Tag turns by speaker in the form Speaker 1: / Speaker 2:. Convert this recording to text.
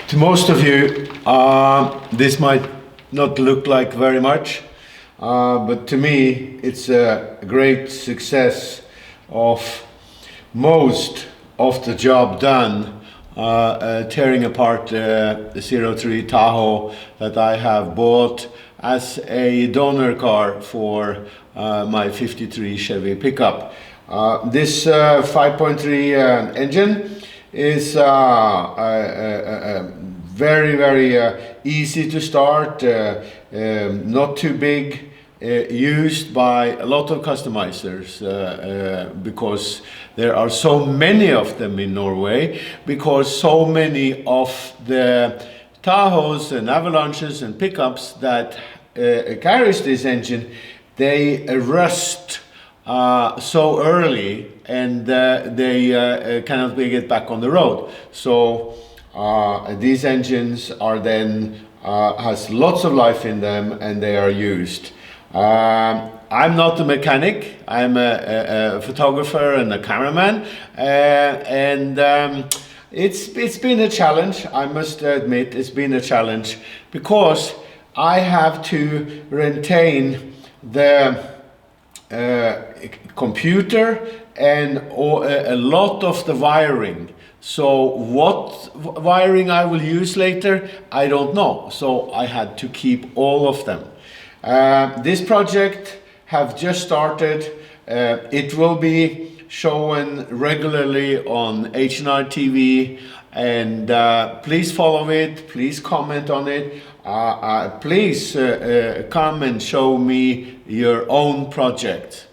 Speaker 1: To most of you, this might not look like very much, but to me, it's a great success of most of the job done, tearing apart the 03 Taho that I have bought as a donor car for my 53 Chevy pickup. This 5.3 engine is very easy to start, not too big, used by a lot of customizers because there are so many of them in Norway, because so many of the Tahos and Avalanches and pickups that carries this engine, they rust so early, and they cannot get back on the road. So these engines are then has lots of life in them, and they are used. I'm not a mechanic. I'm a photographer and a cameraman, and it's been a challenge. I must admit, it's been a challenge because I have to maintain the computer and a lot of the wiring. So what wiring I will use later, I don't know. So I had to keep all of them. This project have just started. It will be shown regularly on H&R TV, and please follow it, please comment on it, please come and show me your own project.